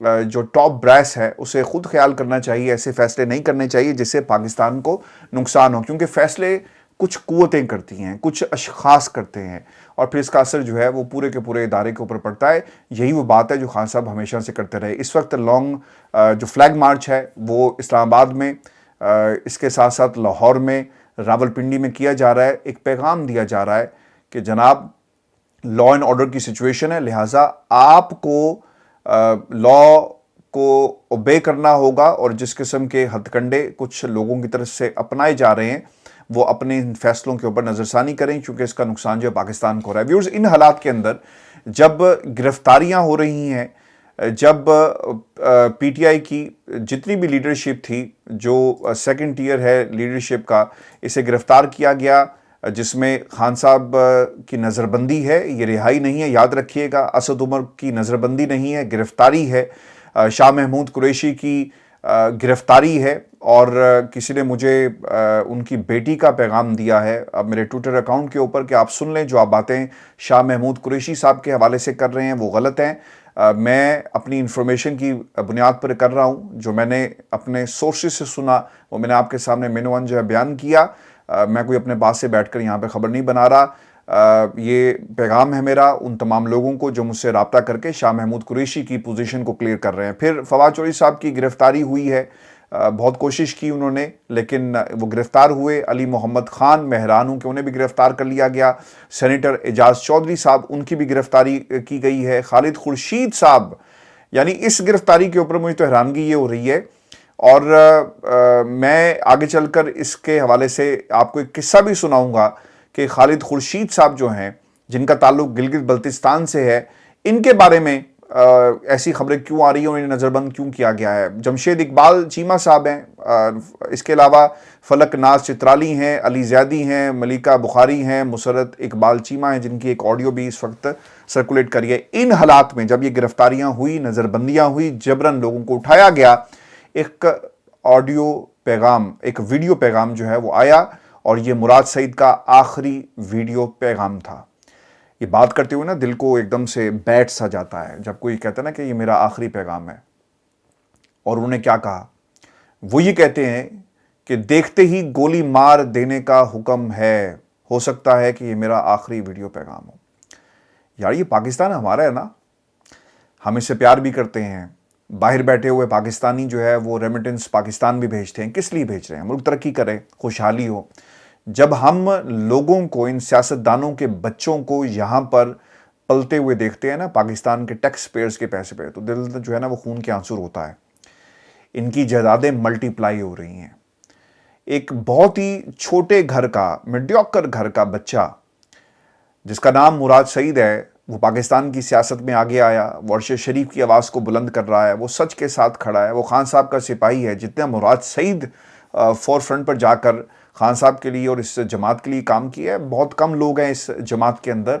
جو top Bryce ہے اسے خود خیال کرنا چاہیے. ایسے فیصلے نہیں کرنے چاہیے جس سے پاکستان کو نقصان ہو, کیونکہ فیصلے کچھ قوتیں کرتی ہیں, کچھ اشخاص کرتے ہیں, اور پھر اس کا اثر جو ہے وہ پورے کے پورے ادارے کے اوپر پڑتا ہے. یہی وہ بات ہے جو خان صاحب ہمیشہ سے کرتے رہے. اس وقت جو فلیگ مارچ ہے وہ اسلام آباد میں, اس کے ساتھ ساتھ لاہور میں, راولپنڈی میں کیا جا رہا ہے. ایک پیغام دیا جا رہا ہے کہ جناب لا اینڈ آرڈر کی سچویشن ہے, لہٰذا آپ کو لا کو اوبے کرنا ہوگا, اور جس قسم کے ہتھ کنڈے کچھ لوگوں کی طرف سے اپنائے جا رہے ہیں وہ اپنے فیصلوں کے اوپر نظر ثانی کریں, کیونکہ اس کا نقصان جو ہے پاکستان کو ہو رہا ہے. ویورز, ان حالات کے اندر جب گرفتاریاں ہو رہی ہیں, جب پی ٹی آئی کی جتنی بھی لیڈرشپ تھی, جو سیکنڈ ٹیئر ہے لیڈرشپ کا, اسے گرفتار کیا گیا, جس میں خان صاحب کی نظر بندی ہے. یہ رہائی نہیں ہے, یاد رکھیے گا. اسد عمر کی نظر بندی نہیں ہے, گرفتاری ہے. شاہ محمود قریشی کی گرفتاری ہے, اور کسی نے مجھے ان کی بیٹی کا پیغام دیا ہے اب میرے ٹویٹر اکاؤنٹ کے اوپر کہ آپ سن لیں, جو آپ باتیں شاہ محمود قریشی صاحب کے حوالے سے کر رہے ہیں وہ غلط ہیں. میں اپنی انفارمیشن کی بنیاد پر کر رہا ہوں, جو میں نے اپنے سورسز سے سنا وہ میں نے آپ کے سامنے مینوان جو ہے بیان کیا. میں کوئی اپنے پاس سے بیٹھ کر یہاں پہ خبر نہیں بنا رہا. یہ پیغام ہے میرا ان تمام لوگوں کو جو مجھ سے رابطہ کر کے شاہ محمود قریشی کی پوزیشن کو کلیئر کر رہے ہیں. پھر فواد چودھری صاحب کی گرفتاری ہوئی ہے, بہت کوشش کی انہوں نے, لیکن وہ گرفتار ہوئے. علی محمد خان مہرانوں کے انہیں بھی گرفتار کر لیا گیا. سینیٹر اعجاز چودھری صاحب ان کی بھی گرفتاری کی گئی ہے. خالد خورشید صاحب, یعنی اس گرفتاری کے اوپر مجھے تو حیرانگی یہ ہو رہی ہے. اور میں آگے چل کر اس کے حوالے سے آپ کو ایک قصہ بھی سناؤں گا کہ خالد خورشید صاحب جو ہیں, جن کا تعلق گلگت بلتستان سے ہے, ان کے بارے میں ایسی خبریں کیوں آ رہی ہیں اور انہیں نظر بند کیوں کیا گیا ہے. جمشید اقبال چیمہ صاحب ہیں, اس کے علاوہ فلک ناز چترالی ہیں, علی زیادی ہیں, ملیکہ بخاری ہیں, مسرت اقبال چیمہ ہیں, جن کی ایک آڈیو بھی اس وقت سرکولیٹ کری ہے. ان حالات میں جب یہ گرفتاریاں ہوئی, نظر بندیاں ہوئی, جبراً لوگوں کو اٹھایا گیا, ایک آڈیو پیغام, ایک ویڈیو پیغام جو ہے وہ آیا, اور یہ مراد سعید کا آخری ویڈیو پیغام تھا. یہ بات کرتے ہوئے نا دل کو ایک دم سے بیٹھ سا جاتا ہے جب کوئی کہتا ہے نا کہ یہ میرا آخری پیغام ہے. اور انہوں نے کیا کہا, وہ یہ کہتے ہیں کہ دیکھتے ہی گولی مار دینے کا حکم ہے, ہو سکتا ہے کہ یہ میرا آخری ویڈیو پیغام ہو. یار یہ پاکستان ہمارا ہے نا, ہم اس سے پیار بھی کرتے ہیں. باہر بیٹھے ہوئے پاکستانی جو ہے وہ ریمیٹنس پاکستان بھی بھیجتے ہیں. کس لیے بھیج رہے ہیں؟ ملک ترقی کرے, خوشحالی ہو. جب ہم لوگوں کو, ان سیاستدانوں کے بچوں کو یہاں پر پلتے ہوئے دیکھتے ہیں نا پاکستان کے ٹیکس پیئرز کے پیسے پہ, تو دل جو ہے نا وہ خون کے آنسو ہوتا ہے. ان کی جائیدادیں ملٹی پلائی ہو رہی ہیں. ایک بہت ہی چھوٹے گھر کا, میڈیوکر گھر کا بچہ جس کا نام مراد سعید ہے, وہ پاکستان کی سیاست میں آگے آیا, وہ عرش شریف کی آواز کو بلند کر رہا ہے, وہ سچ کے ساتھ کھڑا ہے, وہ خان صاحب کا سپاہی ہے. جتنا مراد سعید فور فرنٹ پر جا کر خان صاحب کے لیے اور اس جماعت کے لیے کام کیا ہے, بہت کم لوگ ہیں اس جماعت کے اندر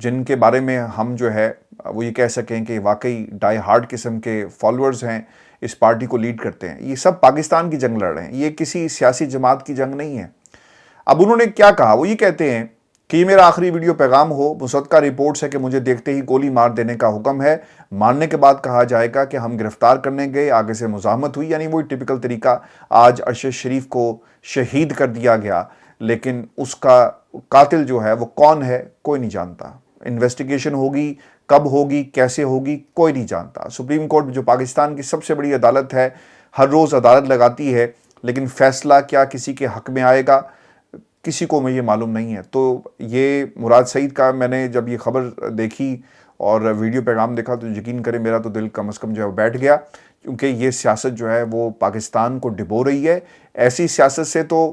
جن کے بارے میں ہم جو ہے وہ یہ کہہ سکیں کہ واقعی ڈائی ہارڈ قسم کے فالوورز ہیں, اس پارٹی کو لیڈ کرتے ہیں. یہ سب پاکستان کی جنگ لڑ رہے ہیں, یہ کسی سیاسی جماعت کی جنگ نہیں ہے. اب انہوں نے کیا کہا, وہ یہ کہتے ہیں کہ یہ میرا آخری ویڈیو پیغام ہو. مصدقہ رپورٹس ہے کہ مجھے دیکھتے ہی گولی مار دینے کا حکم ہے. مارنے کے بعد کہا جائے گا کہ ہم گرفتار کرنے گئے, آگے سے مزاحمت ہوئی, یعنی وہی ٹپیکل طریقہ. آج عرش شریف کو شہید کر دیا گیا, لیکن اس کا قاتل جو ہے وہ کون ہے کوئی نہیں جانتا. انویسٹیگیشن ہوگی, کب ہوگی, کیسے ہوگی, کوئی نہیں جانتا. سپریم کورٹ جو پاکستان کی سب سے بڑی عدالت ہے, ہر روز عدالت لگاتی ہے, لیکن فیصلہ کیا کسی کے حق میں آئے گا کسی کو میں یہ معلوم نہیں ہے. تو یہ مراد سعید کا میں نے جب یہ خبر دیکھی اور ویڈیو پیغام دیکھا تو یقین کریں میرا تو دل کم از کم جو ہے بیٹھ گیا, کیونکہ یہ سیاست جو ہے وہ پاکستان کو ڈبو رہی ہے. ایسی سیاست سے تو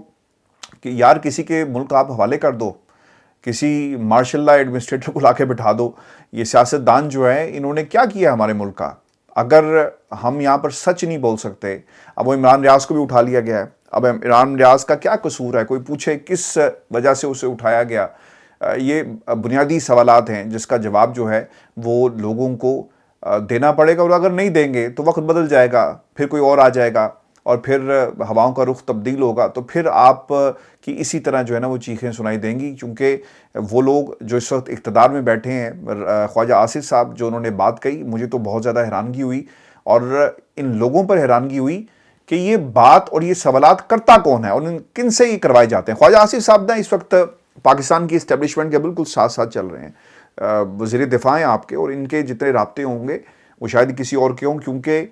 کہ یار کسی کے ملک آپ حوالے کر دو, کسی مارشل لا ایڈمنسٹریٹر کو لا کے بٹھا دو. یہ سیاستدان جو ہے انہوں نے کیا کیا ہمارے ملک کا؟ اگر ہم یہاں پر سچ نہیں بول سکتے, اب وہ عمران ریاض کو بھی اٹھا لیا گیا ہے. اب عمران ریاض کا کیا قصور ہے؟ کوئی پوچھے کس وجہ سے اسے اٹھایا گیا؟ یہ بنیادی سوالات ہیں جس کا جواب جو ہے وہ لوگوں کو دینا پڑے گا, اور اگر نہیں دیں گے تو وقت بدل جائے گا, پھر کوئی اور آ جائے گا. اور پھر ہواؤں کا رخ تبدیل ہوگا تو پھر آپ کی اسی طرح جو ہے نا وہ چیخیں سنائی دیں گی، کیونکہ وہ لوگ جو اس وقت اقتدار میں بیٹھے ہیں، خواجہ آصف صاحب جو انہوں نے بات کہی، مجھے تو بہت زیادہ حیرانگی ہوئی، اور ان لوگوں پر حیرانگی ہوئی کہ یہ بات اور یہ سوالات کرتا کون ہے اور کن سے یہ کروائے جاتے ہیں۔ خواجہ آصف صاحب نا اس وقت پاکستان کی اسٹیبلشمنٹ کے بالکل ساتھ ساتھ چل رہے ہیں، وزیر دفاع ہیں آپ کے، اور ان کے جتنے رابطے ہوں گے وہ شاید کسی اور کے ہوں، کیونکہ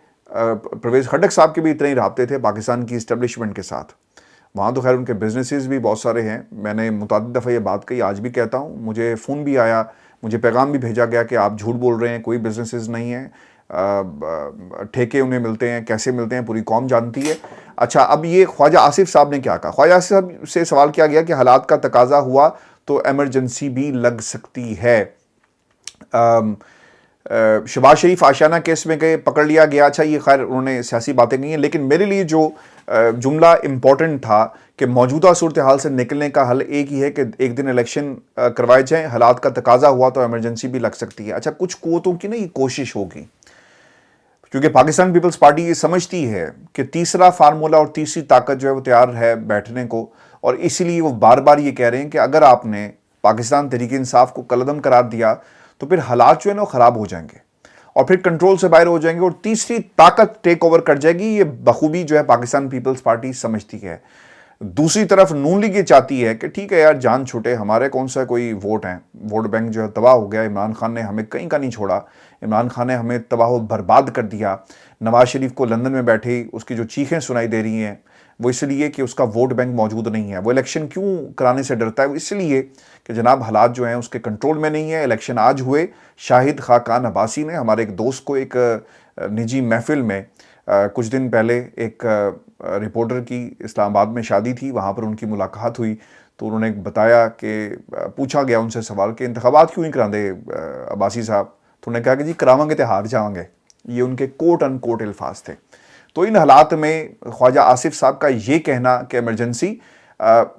پرویز خٹک صاحب کے بھی اتنے ہی رابطے تھے پاکستان کی اسٹیبلشمنٹ کے ساتھ۔ وہاں تو خیر ان کے بزنسز بھی بہت سارے ہیں، میں نے متعدد دفعہ یہ بات کہی، آج بھی کہتا ہوں، مجھے فون بھی آیا، مجھے پیغام بھی بھیجا گیا کہ آپ جھوٹ بول رہے ہیں، کوئی بزنسز نہیں ہیں، ٹھیکے انہیں ملتے ہیں، کیسے ملتے ہیں پوری قوم جانتی ہے۔ اچھا، اب یہ خواجہ آصف صاحب نے کیا کہا؟ خواجہ آصف صاحب سے سوال کیا گیا کہ حالات کا تقاضا ہوا تو ایمرجنسی بھی لگ سکتی ہے۔ شہباز شریف آشیانہ کیس میں گئے، پکڑ لیا گیا، اچھا یہ خیر انہوں نے سیاسی باتیں کی ہیں، لیکن میرے لیے جو جملہ امپورٹنٹ تھا کہ موجودہ صورتحال سے نکلنے کا حل ایک ہی ہے کہ ایک دن الیکشن کروائے جائیں، حالات کا تقاضا ہوا تو ایمرجنسی بھی لگ سکتی ہے۔ اچھا، کچھ قوتوں کی نا یہ کوشش ہوگی، کیونکہ پاکستان پیپلز پارٹی یہ سمجھتی ہے کہ تیسرا فارمولہ اور تیسری طاقت جو ہے وہ تیار ہے بیٹھنے کو، اور اسی لیے وہ بار بار یہ کہہ رہے ہیں کہ اگر آپ نے پاکستان تحریک انصاف کو کالعدم قرار دیا تو پھر حالات جو ہے نا وہ خراب ہو جائیں گے اور پھر کنٹرول سے باہر ہو جائیں گے اور تیسری طاقت ٹیک اوور کر جائے گی۔ یہ بخوبی جو ہے پاکستان پیپلز پارٹی سمجھتی ہے۔ دوسری طرف نون لیگ یہ چاہتی ہے کہ ٹھیک ہے یار، جان چھوٹے، ہمارے کون سا کوئی ووٹ ہیں، ووٹ بینک جو ہے تباہ ہو گیا، عمران خان نے ہمیں کہیں کا نہیں چھوڑا، عمران خان نے ہمیں تباہ و برباد کر دیا۔ نواز شریف کو لندن میں بیٹھے اس کی جو چیخیں سنائی دے رہی ہیں وہ اس لیے کہ اس کا ووٹ بینک موجود نہیں ہے۔ وہ الیکشن کیوں کرانے سے ڈرتا ہے؟ وہ اس لیے کہ جناب حالات جو ہیں اس کے کنٹرول میں نہیں ہیں۔ الیکشن آج ہوئے، شاہد خاقان عباسی نے ہمارے ایک دوست کو ایک نجی محفل میں کچھ دن پہلے، ایک رپورٹر کی اسلام آباد میں شادی تھی، وہاں پر ان کی ملاقات ہوئی تو انہوں نے بتایا کہ پوچھا گیا ان سے سوال کہ انتخابات کیوں نہیں کراندے عباسی صاحب، تو انہوں نے کہا کہ جی کراواں گے تو ہار جاواں گے۔ یہ ان کے کوٹ ان کوٹ الفاظ تھے۔ تو ان حالات میں خواجہ آصف صاحب کا یہ کہنا کہ ایمرجنسی،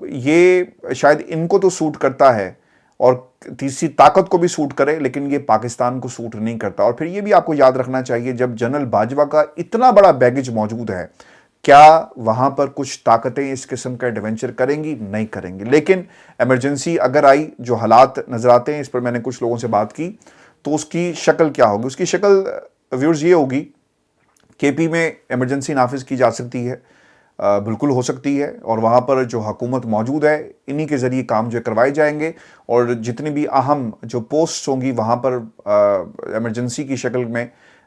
یہ شاید ان کو تو سوٹ کرتا ہے اور تیسری طاقت کو بھی سوٹ کرے، لیکن یہ پاکستان کو سوٹ نہیں کرتا۔ اور پھر یہ بھی آپ کو یاد رکھنا چاہیے، جب جنرل باجوہ کا اتنا بڑا بیگیج موجود ہے، کیا وہاں پر کچھ طاقتیں اس قسم کا ایڈونچر کریں گی؟ نہیں کریں گی۔ لیکن ایمرجنسی اگر آئی، جو حالات نظر آتے ہیں، اس پر میں نے کچھ لوگوں سے بات کی، تو اس کی شکل کیا ہوگی؟ اس کی شکل ویورز یہ ہوگی، کے پی میں ایمرجنسی نافذ کی جا سکتی ہے، بالکل ہو سکتی ہے، اور وہاں پر جو حکومت موجود ہے انہی کے ذریعے کام جو کروائے جائیں گے، اور جتنی بھی اہم جو پوسٹ ہوں گی وہاں پر ایمرجنسی کی شکل میں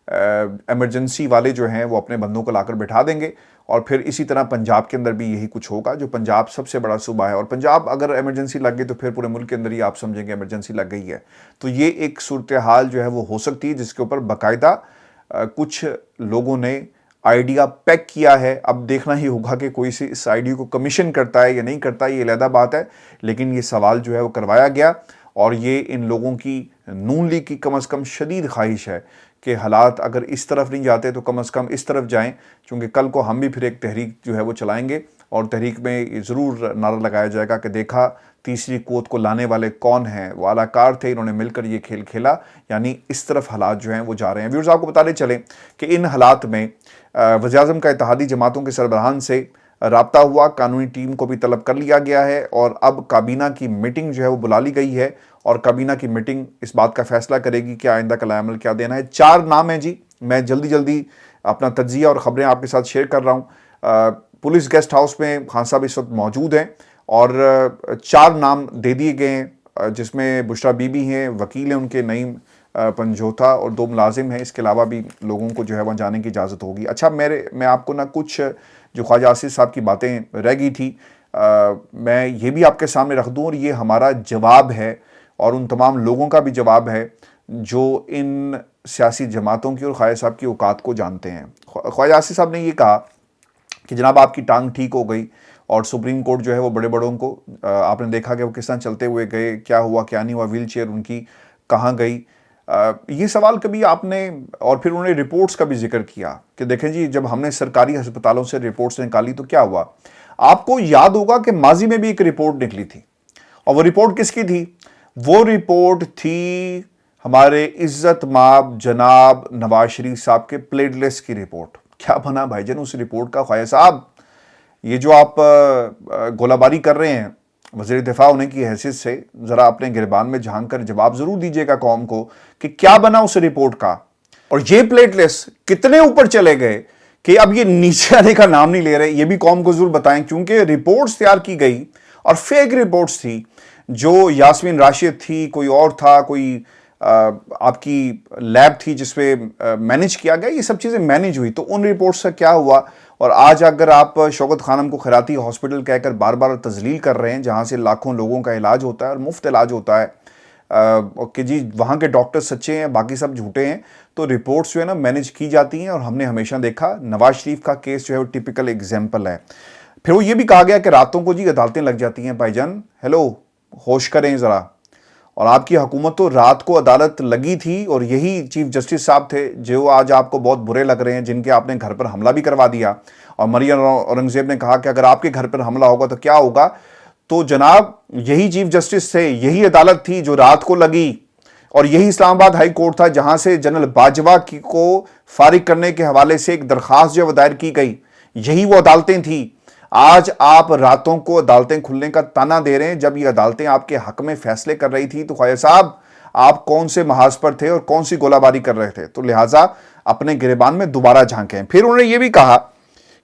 ایمرجنسی والے جو ہیں وہ اپنے بندوں کو لا کر بٹھا دیں گے۔ اور پھر اسی طرح پنجاب کے اندر بھی یہی کچھ ہوگا، جو پنجاب سب سے بڑا صوبہ ہے، اور پنجاب اگر ایمرجنسی لگ گئی تو پھر پورے ملک کے اندر ہی آپ سمجھیں گے ایمرجنسی لگ گئی ہے۔ تو یہ ایک صورتحال جو ہے وہ ہو سکتی ہے، جس کے اوپر باقاعدہ کچھ لوگوں نے آئیڈیا پیک کیا ہے۔ اب دیکھنا ہی ہوگا کہ کوئی سے اس آئیڈیا کو کمیشن کرتا ہے یا نہیں کرتا، یہ علیحدہ بات ہے، لیکن یہ سوال جو ہے وہ کروایا گیا، اور یہ ان لوگوں کی، نون لیگ کی کم از کم شدید خواہش ہے کہ حالات اگر اس طرف نہیں جاتے تو کم از کم اس طرف جائیں، چونکہ کل کو ہم بھی پھر ایک تحریک جو ہے وہ چلائیں گے، اور تحریک میں ضرور نعرہ لگایا جائے گا کہ دیکھا تیسری قوت کو لانے والے کون ہیں، وہ اعلیٰ کار تھے، انہوں نے مل کر یہ کھیل کھیلا، یعنی اس طرف حالات جو ہیں وہ جا رہے ہیں۔ ویورز، آپ کو بتاتے چلیں کہ ان حالات میں وزیر اعظم کا اتحادی جماعتوں کے سربراہان سے رابطہ ہوا، قانونی ٹیم کو بھی طلب کر لیا گیا ہے، اور اب کابینہ کی میٹنگ جو ہے وہ بلا لی گئی ہے، اور کابینہ کی میٹنگ اس بات کا فیصلہ کرے گی کہ آئندہ کا عمل کیا دینا ہے۔ 4 نام ہیں جی، میں جلدی اپنا تجزیہ اور خبریں آپ کے ساتھ شیئر کر رہا ہوں۔ پولیس گیسٹ ہاؤس میں خان صاحب اس وقت موجود ہیں، اور 4 نام دے دیے گئے ہیں، جس میں بشرا بی بی ہیں، وکیل ہیں ان کے نعیم پنجوتھا، اور 2 ملازم ہیں۔ اس کے علاوہ بھی لوگوں کو جو ہے وہاں جانے کی اجازت ہوگی۔ اچھا، میں آپ کو کچھ جو خواجہ آصف صاحب کی باتیں رہ گئی تھی، میں یہ بھی آپ کے سامنے رکھ دوں، اور یہ ہمارا جواب ہے اور ان تمام لوگوں کا بھی جواب ہے جو ان سیاسی جماعتوں کی اور خواجہ صاحب کی اوقات کو جانتے ہیں۔ خواجہ آصف صاحب نے یہ کہا کہ جناب آپ کی ٹانگ ٹھیک ہو گئی، اور سپریم کورٹ جو ہے وہ بڑے بڑوں کو، آپ نے دیکھا کہ وہ کس طرح چلتے ہوئے گئے، کیا ہوا کیا نہیں ہوا، ویل چیئر ان کی کہاں گئی۔ یہ سوال کبھی آپ نے، اور پھر انہوں نے رپورٹس کا بھی ذکر کیا کہ دیکھیں جی جب ہم نے سرکاری ہسپتالوں سے رپورٹس نکالی تو کیا ہوا۔ آپ کو یاد ہوگا کہ ماضی میں بھی ایک رپورٹ نکلی تھی، اور وہ رپورٹ کس کی تھی؟ وہ رپورٹ تھی ہمارے عزت مآب جناب نواز شریف صاحب کے پلیٹلیٹس کی رپورٹ۔ کیا بنا بھائی جان اس رپورٹ کا؟ خواجہ صاحب یہ جو آپ گولہ باری کر رہے ہیں وزیر دفاع ہونے کی حیثیت سے، ذرا اپنے گریبان میں جھانک کر جواب ضرور دیجیے گا قوم کو کہ کیا بنا اس رپورٹ کا، اور یہ پلیٹ لیس کتنے اوپر چلے گئے کہ اب یہ نیچے آنے کا نام نہیں لے رہے، یہ بھی قوم کو ضرور بتائیں، کیونکہ رپورٹس تیار کی گئی اور فیک رپورٹس تھی، جو یاسمین راشد تھی، کوئی اور تھا، کوئی آپ کی لیب تھی جس پہ مینج کیا گیا، یہ سب چیزیں مینج ہوئی، تو ان رپورٹس کا کیا ہوا؟ اور آج اگر آپ شوکت خانم کو خیراتی ہاسپٹل کہہ کر بار بار تذلیل کر رہے ہیں، جہاں سے لاکھوں لوگوں کا علاج ہوتا ہے اور مفت علاج ہوتا ہے، کہ جی وہاں کے ڈاکٹر سچے ہیں باقی سب جھوٹے ہیں، تو رپورٹس جو ہے نا مینج کی جاتی ہیں، اور ہم نے ہمیشہ دیکھا نواز شریف کا کیس جو ہے وہ ٹپیکل ایگزامپل ہے۔ پھر وہ یہ بھی کہا گیا کہ راتوں کو جی عدالتیں لگ جاتی ہیں۔ بھائی جان ہیلو، ہوش کریں ذرا، اور آپ کی حکومت تو رات کو عدالت لگی تھی، اور یہی چیف جسٹس صاحب تھے جو آج آپ کو بہت برے لگ رہے ہیں، جن کے آپ نے گھر پر حملہ بھی کروا دیا، اور مریم اورنگزیب نے کہا کہ اگر آپ کے گھر پر حملہ ہوگا تو کیا ہوگا؟ تو جناب یہی چیف جسٹس تھے، یہی عدالت تھی جو رات کو لگی، اور یہی اسلام آباد ہائی کورٹ تھا جہاں سے جنرل باجوہ کو فارغ کرنے کے حوالے سے ایک درخواست جو دائر کی گئی، یہی وہ عدالتیں تھیں۔ آج آپ راتوں کو عدالتیں کھلنے کا تانا دے رہے ہیں، جب یہ عدالتیں آپ کے حق میں فیصلے کر رہی تھی تو خواجہ صاحب آپ کون سے محاذ پر تھے اور کون سی گولہ باری کر رہے تھے؟ تو لہٰذا اپنے گریبان میں دوبارہ جھانکیں۔ پھر انہوں نے یہ بھی کہا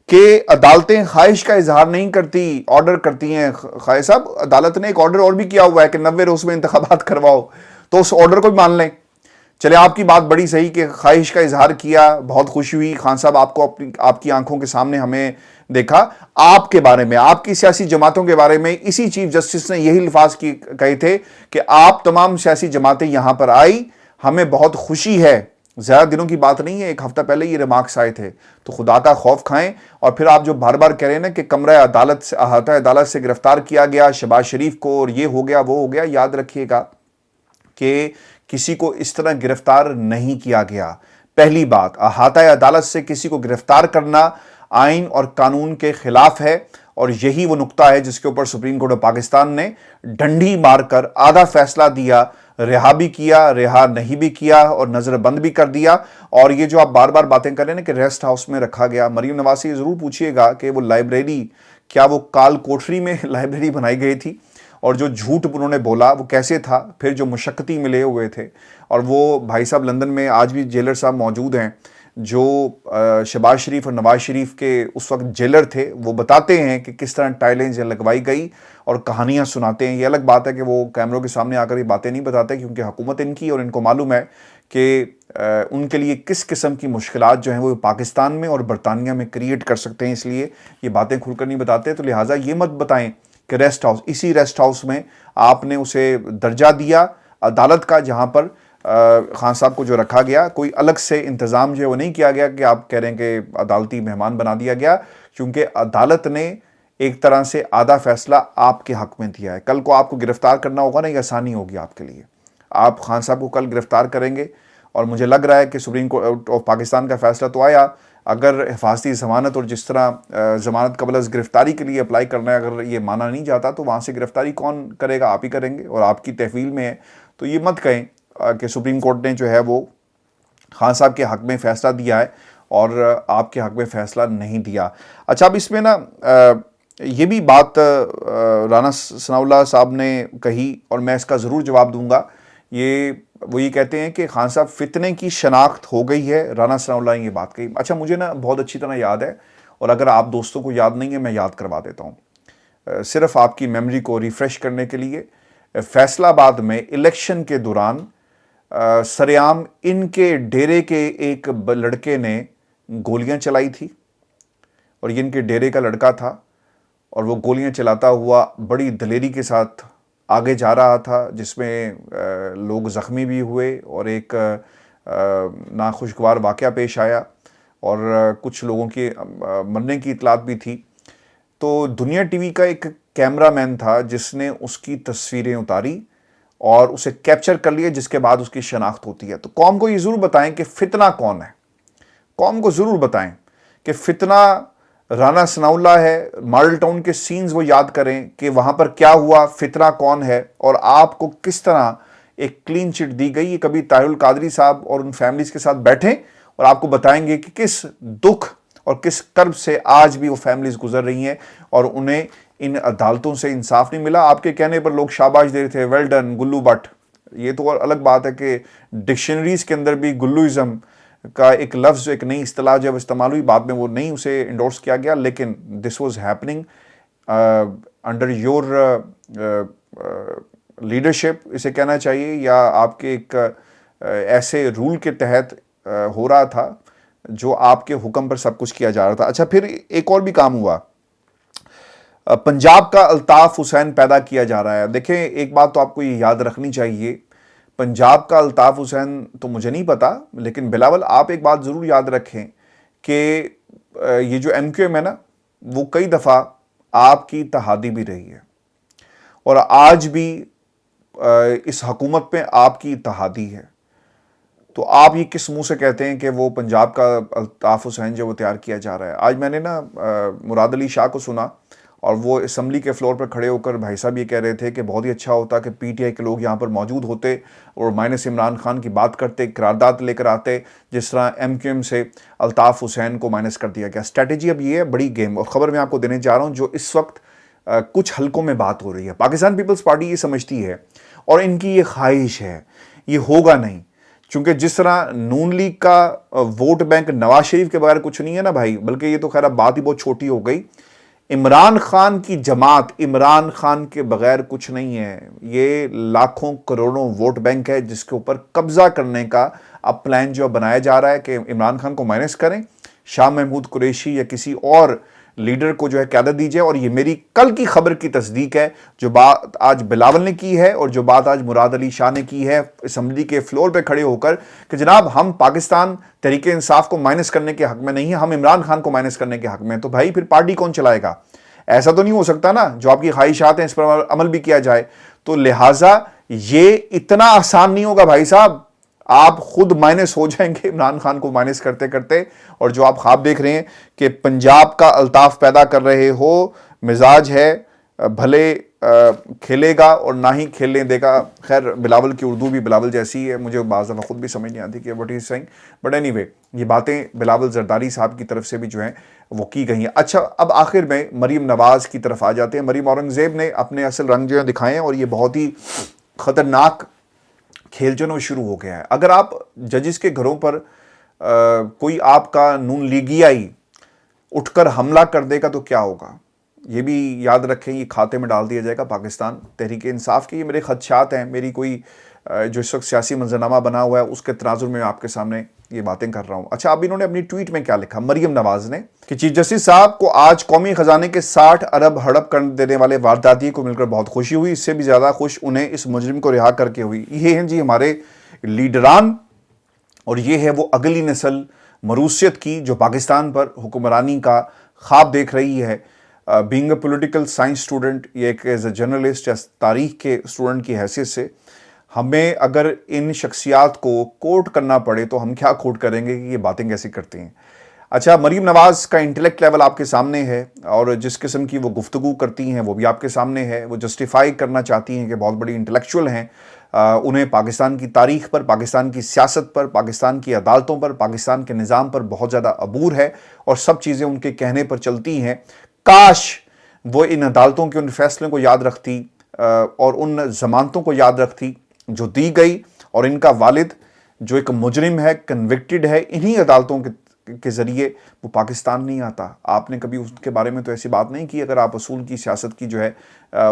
کہ عدالتیں خواہش کا اظہار نہیں کرتی، آرڈر کرتی ہیں۔ خواجہ صاحب عدالت نے ایک آرڈر اور بھی کیا ہوا ہے کہ 90 روز میں انتخابات کرواؤ، تو اس آرڈر کو بھی مان لیں۔ چلے آپ کی بات بڑی صحیح کہ خواہش کا اظہار کیا، بہت خوشی ہوئی، خان صاحب آپ کو آپ کی آنکھوں کے سامنے ہمیں دیکھا، آپ کے بارے میں، آپ کی سیاسی جماعتوں کے بارے میں اسی چیف جسٹس نے یہی الفاظ کہے تھے کہ آپ تمام سیاسی جماعتیں یہاں پر آئی، ہمیں بہت خوشی ہے۔ زیادہ دنوں کی بات نہیں ہے، ایک ہفتہ پہلے یہ ریمارکس آئے تھے، تو خدا کا خوف کھائیں۔ اور پھر آپ جو بار بار کہہ رہے ہیں نا کہ کمرہ عدالت سے، احاطہ عدالت سے گرفتار کیا گیا شہباز شریف کو، اور یہ ہو گیا وہ ہو گیا، یاد رکھیے گا کہ کسی کو اس طرح گرفتار نہیں کیا گیا۔ پہلی بات، احاطہ عدالت سے کسی کو گرفتار کرنا آئین اور قانون کے خلاف ہے، اور یہی وہ نقطہ ہے جس کے اوپر سپریم کورٹ آف پاکستان نے ڈنڈی مار کر آدھا فیصلہ دیا، رہا بھی کیا، رہا نہیں بھی کیا، اور نظر بند بھی کر دیا۔ اور یہ جو آپ بار بار باتیں کر رہے ہیں نا کہ ریسٹ ہاؤس میں رکھا گیا، مریم نواز سے یہ ضرور پوچھئے گا کہ وہ لائبریری، کیا وہ کال کوٹری میں لائبریری بنائی گئی تھی؟ اور جو جھوٹ انہوں نے بولا وہ کیسے تھا؟ پھر جو مشقتی ملے ہوئے تھے، اور وہ بھائی صاحب لندن میں آج بھی جیلر صاحب موجود ہیں جو شہباز شریف اور نواز شریف کے اس وقت جیلر تھے، وہ بتاتے ہیں کہ کس طرح ٹائلیں لگوائی گئی اور کہانیاں سناتے ہیں۔ یہ الگ بات ہے کہ وہ کیمروں کے سامنے آ کر یہ باتیں نہیں بتاتے، کیونکہ حکومت ان کی، اور ان کو معلوم ہے کہ ان کے لیے کس قسم کی مشکلات جو ہیں وہ پاکستان میں اور برطانیہ میں کریٹ کر سکتے ہیں، اس لیے یہ باتیں کھل کر نہیں بتاتے۔ تو لہٰذا یہ مت بتائیں کہ ریسٹ ہاؤس، اسی ریسٹ ہاؤس میں آپ نے اسے درجہ دیا عدالت کا، جہاں پر خان صاحب کو جو رکھا گیا، کوئی الگ سے انتظام جو ہے وہ نہیں کیا گیا کہ آپ کہہ رہے ہیں کہ عدالتی مہمان بنا دیا گیا، کیونکہ عدالت نے ایک طرح سے آدھا فیصلہ آپ کے حق میں دیا ہے۔ کل کو آپ کو گرفتار کرنا ہوگا نا، یہ آسانی ہوگی آپ کے لیے، آپ خان صاحب کو کل گرفتار کریں گے، اور مجھے لگ رہا ہے کہ سپریم کورٹ آف پاکستان کا فیصلہ تو آیا، اگر حفاظتی ضمانت اور جس طرح ضمانت قبل از گرفتاری کے لیے اپلائی کرنا ہے، اگر یہ مانا نہیں جاتا تو وہاں سے گرفتاری کون کرے گا؟ آپ ہی کریں گے، اور آپ کی تحویل میں ہے۔ تو یہ مت کہیں کہ سپریم کورٹ نے جو ہے وہ خان صاحب کے حق میں فیصلہ دیا ہے اور آپ کے حق میں فیصلہ نہیں دیا۔ اچھا، اب اس میں نا یہ بھی بات رانا ثناء اللہ صاحب نے کہی، اور میں اس کا ضرور جواب دوں گا۔ وہ یہ کہتے ہیں کہ خان صاحب فتنے کی شناخت ہو گئی ہے، رانا ثناء اللہ نے یہ بات کہی۔ اچھا، مجھے نا بہت اچھی طرح یاد ہے، اور اگر آپ دوستوں کو یاد نہیں ہے میں یاد کروا دیتا ہوں، صرف آپ کی میموری کو ریفریش کرنے کے لیے۔ فیصل آباد میں الیکشن کے دوران سریعام ان کے ڈیرے کے ایک لڑکے نے گولیاں چلائی تھی، اور یہ ان کے ڈیرے کا لڑکا تھا، اور وہ گولیاں چلاتا ہوا بڑی دلیری کے ساتھ آگے جا رہا تھا، جس میں لوگ زخمی بھی ہوئے، اور ایک ناخوشگوار واقعہ پیش آیا، اور کچھ لوگوں کے مرنے کی اطلاعات بھی تھی۔ تو دنیا ٹی وی کا ایک کیمرہ مین تھا جس نے اس کی تصویریں اتاری اور اسے کیپچر کر لیا، جس کے بعد اس کی شناخت ہوتی ہے۔ تو قوم کو یہ ضرور بتائیں کہ فتنہ کون ہے، قوم کو ضرور بتائیں کہ فتنہ رانا ثناء اللہ ہے۔ ماڈل ٹاؤن کے سینز وہ یاد کریں کہ وہاں پر کیا ہوا، فتنہ کون ہے، اور آپ کو کس طرح ایک کلین چٹ دی گئی۔ کبھی طاہر القادری صاحب اور ان فیملیز کے ساتھ بیٹھیں اور آپ کو بتائیں گے کہ کس دکھ اور کس کرب سے آج بھی وہ فیملیز گزر رہی ہیں اور انہیں ان عدالتوں سے انصاف نہیں ملا. آپ کے کہنے پر لوگ شاباش دے رہے تھے, ویل ڈن گلو بٹ. یہ تو اور الگ بات ہے کہ ڈکشنریز کے اندر بھی گلوازم کا ایک لفظ, ایک نئی اصطلاح جب استعمال ہوئی, بعد میں وہ نہیں اسے انڈورس کیا گیا, لیکن this was happening under your leadership اسے کہنا چاہیے, یا آپ کے ایک ایسے رول کے تحت ہو رہا تھا جو آپ کے حکم پر سب کچھ کیا جا رہا تھا. اچھا, پھر ایک اور بھی کام ہوا, پنجاب کا الطاف حسین پیدا کیا جا رہا ہے. دیکھیں ایک بات تو آپ کو یہ یاد رکھنی چاہیے, پنجاب کا الطاف حسین تو مجھے نہیں پتا, لیکن بلاول آپ ایک بات ضرور یاد رکھیں کہ یہ جو ایم کیو ایم ہے نا, وہ کئی دفعہ آپ کی اتحادی بھی رہی ہے, اور آج بھی اس حکومت میں آپ کی اتحادی ہے. تو آپ یہ کس منہ سے کہتے ہیں کہ وہ پنجاب کا الطاف حسین جو وہ تیار کیا جا رہا ہے؟ آج میں نے نا مراد علی شاہ کو سنا, اور وہ اسمبلی کے فلور پر کھڑے ہو کر بھائی صاحب یہ کہہ رہے تھے کہ بہت ہی اچھا ہوتا کہ پی ٹی آئی کے لوگ یہاں پر موجود ہوتے اور مائنس عمران خان کی بات کرتے, قرارداد لے کر آتے, جس طرح ایم کیو ایم سے الطاف حسین کو مائنس کر دیا گیا. اسٹریٹجی اب یہ ہے, بڑی گیم. اور خبر میں آپ کو دینے جا رہا ہوں جو اس وقت کچھ حلقوں میں بات ہو رہی ہے. پاکستان پیپلز پارٹی یہ سمجھتی ہے, اور ان کی یہ خواہش ہے, یہ ہوگا نہیں, چونکہ جس طرح نون لیگ کا ووٹ بینک نواز شریف کے بغیر کچھ نہیں ہے نا بھائی, بلکہ یہ تو خیر اب بات ہی بہت چھوٹی ہو گئی, عمران خان کی جماعت عمران خان کے بغیر کچھ نہیں ہے. یہ لاکھوں کروڑوں ووٹ بینک ہے جس کے اوپر قبضہ کرنے کا اب پلان جو بنایا جا رہا ہے کہ عمران خان کو مائنس کریں, شاہ محمود قریشی یا کسی اور لیڈر کو جو ہے قیادت دی جائے. اور یہ میری کل کی خبر کی تصدیق ہے, جو بات آج بلاول نے کی ہے اور جو بات آج مراد علی شاہ نے کی ہے اسمبلی کے فلور پہ کھڑے ہو کر, کہ جناب ہم پاکستان تحریک انصاف کو مائنس کرنے کے حق میں نہیں ہیں, ہم عمران خان کو مائنس کرنے کے حق میں ہیں. تو بھائی پھر پارٹی کون چلائے گا؟ ایسا تو نہیں ہو سکتا نا جو آپ کی خواہشات ہیں اس پر عمل بھی کیا جائے. تو لہٰذا یہ اتنا آسان نہیں ہوگا بھائی صاحب, آپ خود مائنس ہو جائیں گے عمران خان کو مائنس کرتے کرتے. اور جو آپ خواب دیکھ رہے ہیں کہ پنجاب کا الطاف پیدا کر رہے ہو, مزاج ہے بھلے کھیلے گا اور نہ ہی کھیلنے دے گا. خیر بلاول کی اردو بھی بلاول جیسی ہے, مجھے بعض دفعہ خود بھی سمجھ نہیں آتی کہ what is saying, but anyway یہ باتیں بلاول زرداری صاحب کی طرف سے بھی جو ہیں وہ کی گئی ہیں. اچھا, اب آخر میں مریم نواز کی طرف آ جاتے ہیں. مریم اورنگزیب نے اپنے اصل رنگ جو ہے دکھائے ہیں, اور یہ بہت ہی خطرناک کھیل جو ہے وہ شروع ہو گیا ہے. اگر آپ ججز کے گھروں پر کوئی آپ کا نون لیگیائی اٹھ کر حملہ کر دے گا تو کیا ہوگا, یہ بھی یاد رکھیں, یہ کھاتے میں ڈال دیا جائے گا پاکستان تحریک انصاف کے. یہ میرے خدشات ہیں, میری کوئی جو اس وقت سیاسی منظرنامہ بنا ہوا ہے اس کے تناظر میں آپ کے سامنے یہ باتیں کر رہا ہوں. اچھا, اب انہوں نے اپنی ٹویٹ میں کیا لکھا, مریم نواز نے, کہ چیف جسٹس صاحب کو آج قومی خزانے کے 60 ارب ہڑپ کر دینے والے وارداتی کو مل کر بہت خوشی ہوئی, اس سے بھی زیادہ خوش انہیں اس مجرم کو رہا کر کے ہوئی. یہ ہیں جی ہمارے لیڈران, اور یہ ہے وہ اگلی نسل مروثیت کی جو پاکستان پر حکمرانی کا خواب دیکھ رہی ہے. Being a political science student, یہ ایک ایز اے جرنلسٹ یا تاریخ کے اسٹوڈنٹ کی حیثیت سے, ہمیں اگر ان شخصیات کو کوٹ کرنا پڑے تو ہم کیا کوٹ کریں گے کہ یہ باتیں کیسے کرتی ہیں. اچھا, مریم نواز کا انٹلیکٹ لیول آپ کے سامنے ہے, اور جس قسم کی وہ گفتگو کرتی ہیں وہ بھی آپ کے سامنے ہے. وہ جسٹیفائی کرنا چاہتی ہیں کہ بہت بڑی انٹلیکچوئل ہیں, انہیں پاکستان کی تاریخ پر, پاکستان کی سیاست پر, پاکستان کی عدالتوں پر, پاکستان کے نظام پر بہت زیادہ عبور ہے, اور سب چیزیں ان کے کہنے پر چلتی ہیں. کاش وہ ان عدالتوں کے ان فیصلوں کو یاد رکھتی اور ان ضمانتوں کو یاد رکھتی جو دی گئی, اور ان کا والد جو ایک مجرم ہے, کنوکٹڈ ہے, انہی عدالتوں کے ذریعے وہ پاکستان نہیں آتا. آپ نے کبھی اس کے بارے میں تو ایسی بات نہیں کی اگر آپ اصول کی سیاست کی جو ہے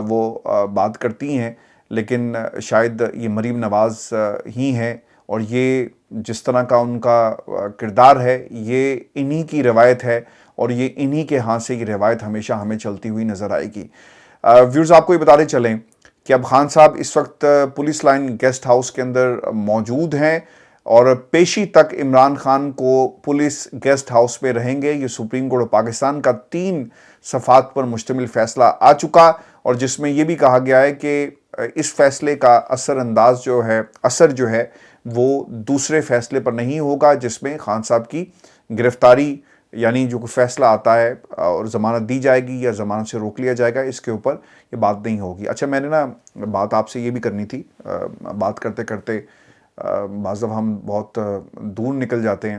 وہ بات کرتی ہیں, لیکن شاید یہ مریم نواز ہی ہیں, اور یہ جس طرح کا ان کا کردار ہے یہ انہی کی روایت ہے, اور یہ انہی کے ہاں سے یہ روایت ہمیشہ ہمیں چلتی ہوئی نظر آئے گی. ویورز, آپ کو یہ بتاتے چلیں کہ اب خان صاحب اس وقت پولیس لائن گیسٹ ہاؤس کے اندر موجود ہیں, اور پیشی تک عمران خان کو پولیس گیسٹ ہاؤس پہ رہیں گے. یہ سپریم کورٹ آف پاکستان کا 3 صفحات پر مشتمل فیصلہ آ چکا, اور جس میں یہ بھی کہا گیا ہے کہ اس فیصلے کا اثر جو ہے وہ دوسرے فیصلے پر نہیں ہوگا, جس میں خان صاحب کی گرفتاری یعنی جو کوئی فیصلہ آتا ہے اور ضمانت دی جائے گی یا ضمانت سے روک لیا جائے گا, اس کے اوپر یہ بات نہیں ہوگی. اچھا, میں نے نا بات آپ سے یہ بھی کرنی تھی, بات کرتے کرتے بعض دفعہ ہم بہت دور نکل جاتے ہیں.